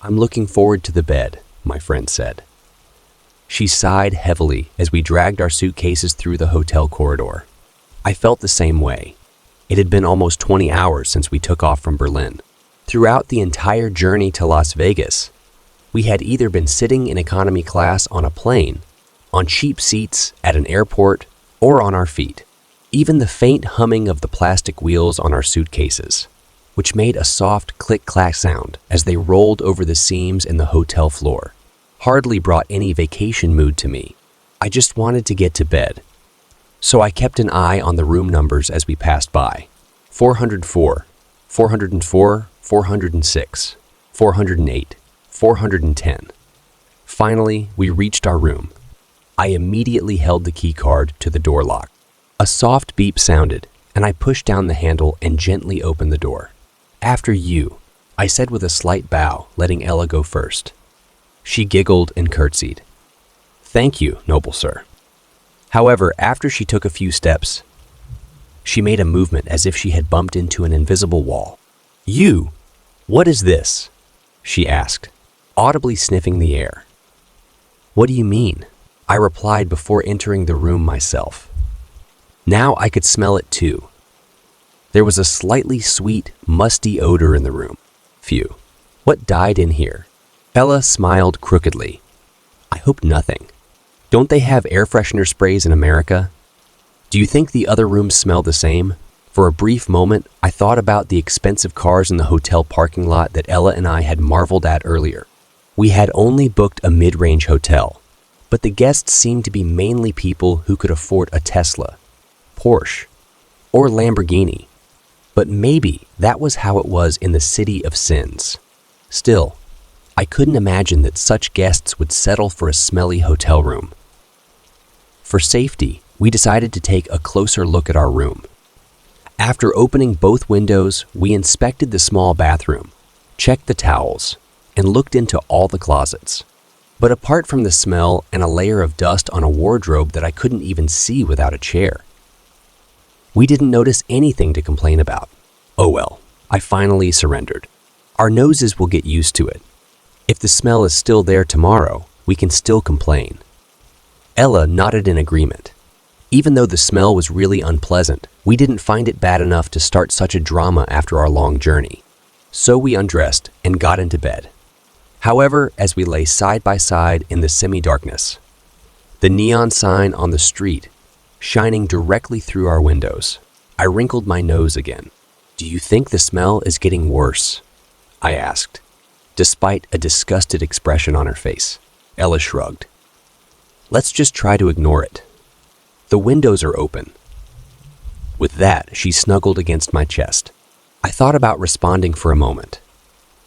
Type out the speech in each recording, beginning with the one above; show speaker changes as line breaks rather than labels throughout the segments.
I'm looking forward to the bed, my friend said. She sighed heavily as we dragged our suitcases through the hotel corridor. I felt the same way. It had been almost 20 hours since we took off from Berlin. Throughout the entire journey to Las Vegas, we had either been sitting in economy class on a plane, on cheap seats at an airport, or on our feet. Even the faint humming of the plastic wheels on our suitcases, which made a soft click-clack sound as they rolled over the seams in the hotel floor, hardly brought any vacation mood to me. I just wanted to get to bed. So I kept an eye on the room numbers as we passed by. 404, 404, 406, 408, 410. Finally, we reached our room. I immediately held the key card to the door lock. A soft beep sounded, and I pushed down the handle and gently opened the door. "After you," I said with a slight bow, letting Ella go first. She giggled and curtsied. "Thank you, noble sir." However, after she took a few steps, she made a movement as if she had bumped into an invisible wall. "You? What is this?" she asked, audibly sniffing the air. "What do you mean?" I replied before entering the room myself. Now I could smell it too. There was a slightly sweet, musty odor in the room. Phew, what died in here? Ella smiled crookedly. "I hope nothing. Don't they have air freshener sprays in America? Do you think the other rooms smell the same?" For a brief moment, I thought about the expensive cars in the hotel parking lot that Ella and I had marveled at earlier. We had only booked a mid-range hotel, but the guests seemed to be mainly people who could afford a Tesla, Porsche, or Lamborghini. But maybe that was how it was in the City of Sins. Still, I couldn't imagine that such guests would settle for a smelly hotel room. For safety, we decided to take a closer look at our room. After opening both windows, we inspected the small bathroom, checked the towels, and looked into all the closets. But apart from the smell and a layer of dust on a wardrobe that I couldn't even see without a chair, we didn't notice anything to complain about. Oh well, I finally surrendered. Our noses will get used to it. If the smell is still there tomorrow, we can still complain. Ella nodded in agreement. Even though the smell was really unpleasant, we didn't find it bad enough to start such a drama after our long journey. So we undressed and got into bed. However, as we lay side by side in the semi-darkness, the neon sign on the street shining directly through our windows, I wrinkled my nose again. "Do you think the smell is getting worse?" I asked, despite a disgusted expression on her face. Ella shrugged. "Let's just try to ignore it. The windows are open." With that, she snuggled against my chest. I thought about responding for a moment,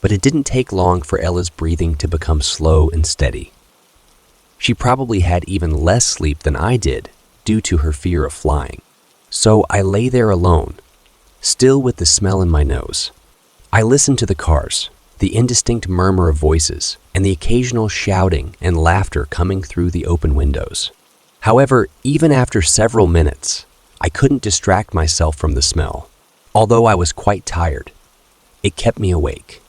but it didn't take long for Ella's breathing to become slow and steady. She probably had even less sleep than I did due to her fear of flying. So I lay there alone, still with the smell in my nose. I listened to the cars, the indistinct murmur of voices, and the occasional shouting and laughter coming through the open windows. However, even after several minutes, I couldn't distract myself from the smell. Although I was quite tired, it kept me awake.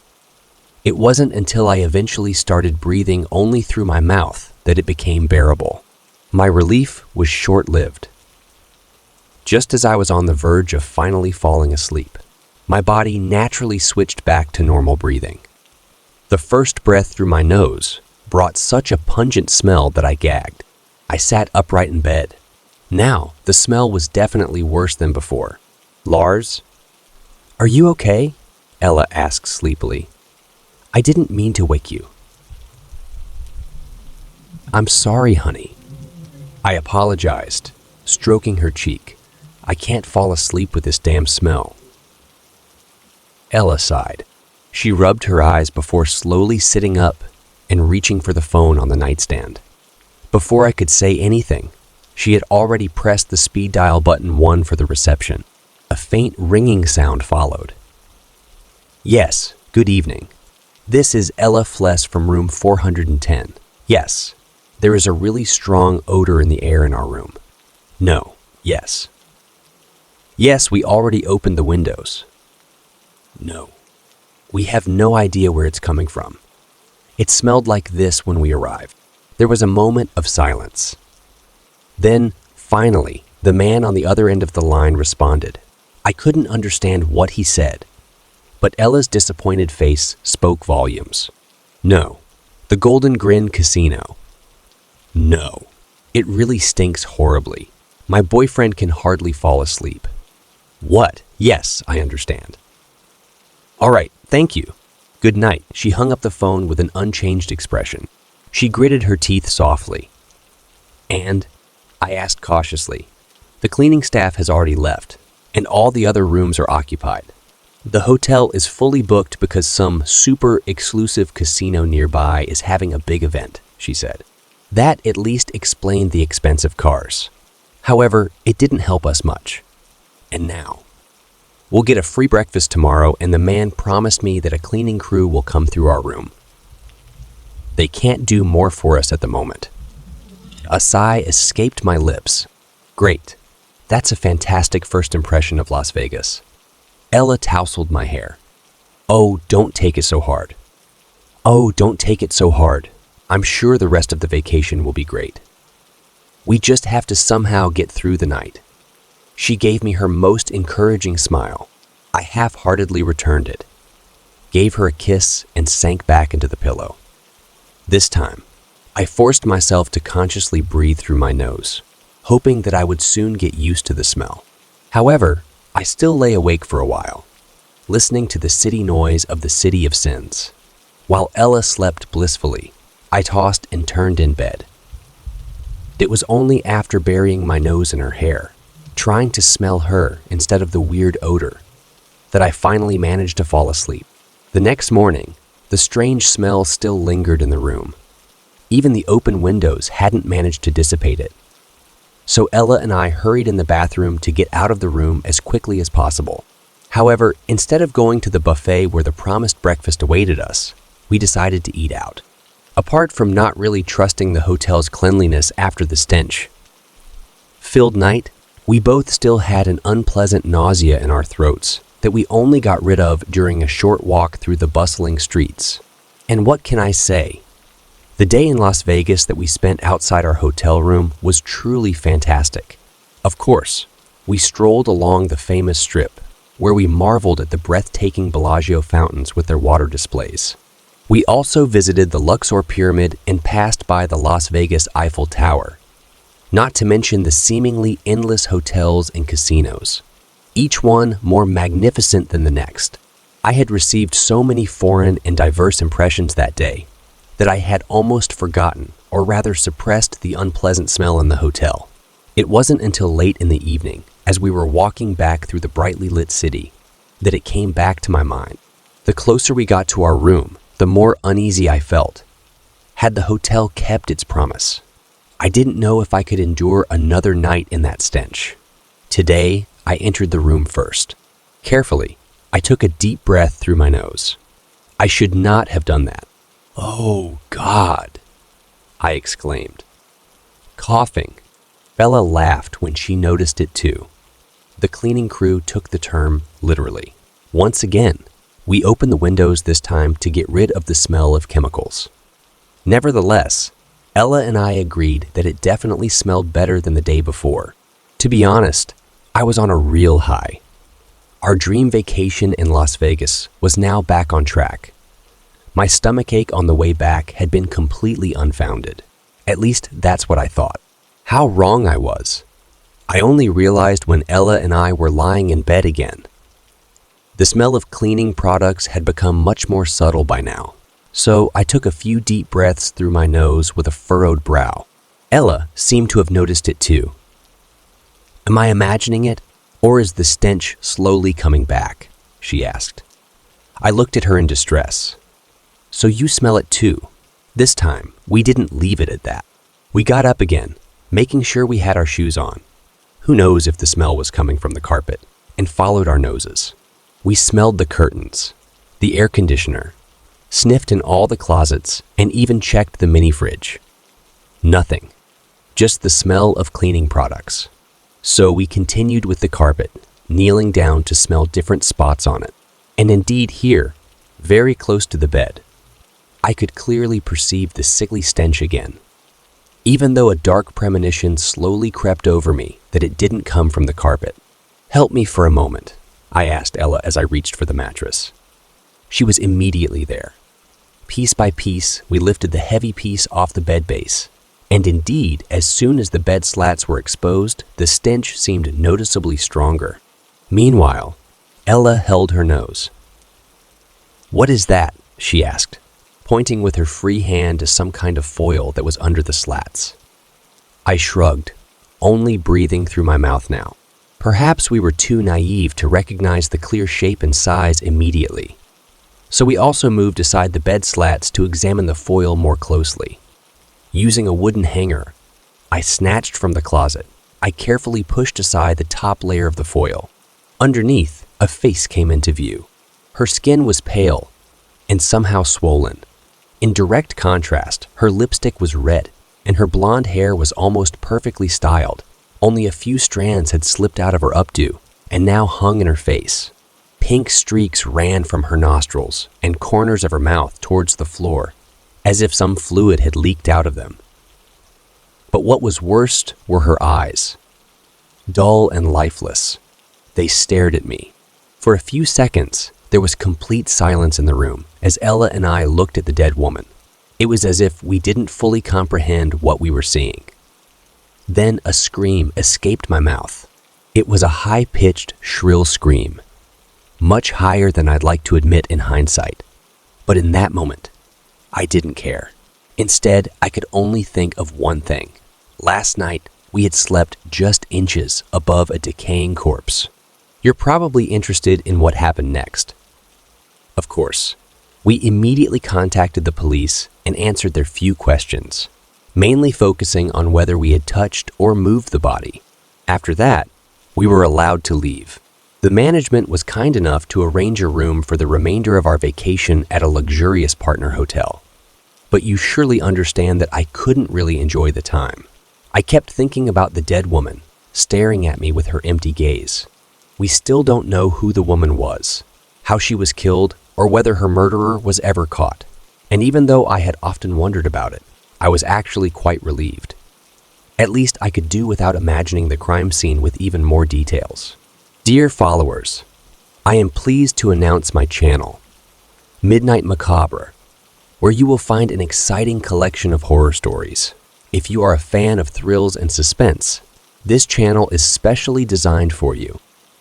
It wasn't until I eventually started breathing only through my mouth that it became bearable. My relief was short-lived. Just as I was on the verge of finally falling asleep, my body naturally switched back to normal breathing. The first breath through my nose brought such a pungent smell that I gagged. I sat upright in bed. Now, the smell was definitely worse than before. "Lars? Are you okay?" Ella asked sleepily. "I didn't mean to wake you." "I'm sorry, honey." I apologized, stroking her cheek. "I can't fall asleep with this damn smell." Ella sighed. She rubbed her eyes before slowly sitting up and reaching for the phone on the nightstand. Before I could say anything, she had already pressed the speed dial button 1 for the reception. A faint ringing sound followed. "Yes, good evening. This is Ella Fless from room 410. Yes, there is a really strong odor in the air in our room. No, yes. Yes, we already opened the windows. No, we have no idea where it's coming from. It smelled like this when we arrived. There was a moment of silence. Then, finally, the man on the other end of the line responded. I couldn't understand what he said, but Ella's disappointed face spoke volumes. No, the Golden Grin Casino. No, it really stinks horribly. My boyfriend can hardly fall asleep. What? Yes, I understand. All right, thank you. Good night. She hung up the phone with an unchanged expression. She gritted her teeth softly. And? I asked cautiously. The cleaning staff has already left, and all the other rooms are occupied. The hotel is fully booked because some super exclusive casino nearby is having a big event, she said. That at least explained the expensive cars. However, it didn't help us much. And now, we'll get a free breakfast tomorrow, and the man promised me that a cleaning crew will come through our room. They can't do more for us at the moment. A sigh escaped my lips. Great. That's a fantastic first impression of Las Vegas. Ella tousled my hair. Oh, don't take it so hard. Oh, don't take it so hard. I'm sure the rest of the vacation will be great. We just have to somehow get through the night. She gave me her most encouraging smile. I half-heartedly returned it, gave her a kiss, and sank back into the pillow. This time, I forced myself to consciously breathe through my nose, hoping that I would soon get used to the smell. However, I still lay awake for a while, listening to the city noise of the City of Sins. While Ella slept blissfully, I tossed and turned in bed. It was only after burying my nose in her hair, trying to smell her instead of the weird odor, that I finally managed to fall asleep. The next morning, the strange smell still lingered in the room. Even the open windows hadn't managed to dissipate it. So Ella and I hurried in the bathroom to get out of the room as quickly as possible. However, instead of going to the buffet where the promised breakfast awaited us, we decided to eat out. Apart from not really trusting the hotel's cleanliness after the stench filled night, we both still had an unpleasant nausea in our throats that we only got rid of during a short walk through the bustling streets. And what can I say? The day in Las Vegas that we spent outside our hotel room was truly fantastic. Of course, we strolled along the famous strip, where we marveled at the breathtaking Bellagio fountains with their water displays. We also visited the Luxor Pyramid and passed by the Las Vegas Eiffel Tower, not to mention the seemingly endless hotels and casinos, each one more magnificent than the next. I had received so many foreign and diverse impressions that day that I had almost forgotten, or rather suppressed, the unpleasant smell in the hotel. It wasn't until late in the evening, as we were walking back through the brightly lit city, that it came back to my mind. The closer we got to our room, the more uneasy I felt. Had the hotel kept its promise? I didn't know if I could endure another night in that stench. Today, I entered the room first. Carefully, I took a deep breath through my nose. I should not have done that. Oh, God, I exclaimed. Coughing. Bella laughed when she noticed it too. The cleaning crew took the term literally. Once again, we opened the windows this time to get rid of the smell of chemicals. Nevertheless, Ella and I agreed that it definitely smelled better than the day before. To be honest, I was on a real high. Our dream vacation in Las Vegas was now back on track. My stomachache on the way back had been completely unfounded. At least that's what I thought. How wrong I was. I only realized when Ella and I were lying in bed again. The smell of cleaning products had become much more subtle by now, so I took a few deep breaths through my nose with a furrowed brow. Ella seemed to have noticed it too. Am I imagining it, or is the stench slowly coming back? She asked. I looked at her in distress. So you smell it too. This time, we didn't leave it at that. We got up again, making sure we had our shoes on. Who knows if the smell was coming from the carpet, and followed our noses. We smelled the curtains, the air conditioner, sniffed in all the closets, and even checked the mini fridge. Nothing. Just the smell of cleaning products. So we continued with the carpet, kneeling down to smell different spots on it. And indeed here, very close to the bed, I could clearly perceive the sickly stench again, even though a dark premonition slowly crept over me that it didn't come from the carpet. "Help me for a moment," I asked Ella as I reached for the mattress. She was immediately there. Piece by piece, we lifted the heavy piece off the bed base, and indeed, as soon as the bed slats were exposed, the stench seemed noticeably stronger. Meanwhile, Ella held her nose. "What is that?" she asked, pointing with her free hand to some kind of foil that was under the slats. I shrugged, only breathing through my mouth now. Perhaps we were too naive to recognize the clear shape and size immediately. So we also moved aside the bed slats to examine the foil more closely. Using a wooden hanger, I snatched from the closet. I carefully pushed aside the top layer of the foil. Underneath, a face came into view. Her skin was pale and somehow swollen. In direct contrast, her lipstick was red, and her blonde hair was almost perfectly styled. Only a few strands had slipped out of her updo and now hung in her face. Pink streaks ran from her nostrils and corners of her mouth towards the floor, as if some fluid had leaked out of them. But what was worst were her eyes. Dull and lifeless, they stared at me. For a few seconds, there was complete silence in the room as Ella and I looked at the dead woman. It was as if we didn't fully comprehend what we were seeing. Then a scream escaped my mouth. It was a high-pitched, shrill scream, much higher than I'd like to admit in hindsight. But in that moment, I didn't care. Instead, I could only think of one thing. Last night, we had slept just inches above a decaying corpse. You're probably interested in what happened next. Of course, we immediately contacted the police and answered their few questions, mainly focusing on whether we had touched or moved the body. After that, we were allowed to leave. The management was kind enough to arrange a room for the remainder of our vacation at a luxurious partner hotel. But you surely understand that I couldn't really enjoy the time. I kept thinking about the dead woman, staring at me with her empty gaze. We still don't know who the woman was, how she was killed, or whether her murderer was ever caught. And even though I had often wondered about it, I was actually quite relieved. At least I could do without imagining the crime scene with even more details. Dear followers, I am pleased to announce my channel, Midnight Macabre, where you will find an exciting collection of horror stories. If you are a fan of thrills and suspense, this channel is specially designed for you.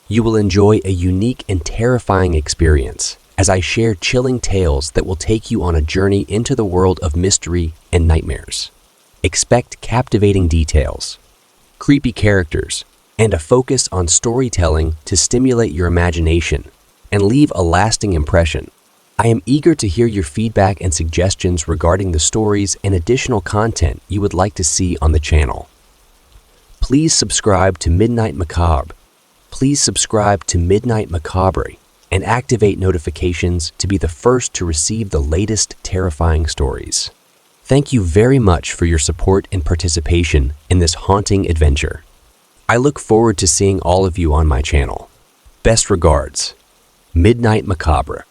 You will enjoy a unique and terrifying experience as I share chilling tales that will take you on a journey into the world of mystery and nightmares. Expect captivating details, creepy characters, and a focus on storytelling to stimulate your imagination and leave a lasting impression. I am eager to hear your feedback and suggestions regarding the stories and additional content you would like to see on the channel. Please subscribe to Midnight Macabre. Please subscribe to Midnight Macabre and activate notifications to be the first to receive the latest terrifying stories. Thank you very much for your support and participation in this haunting adventure. I look forward to seeing all of you on my channel. Best regards, Midnight Macabre.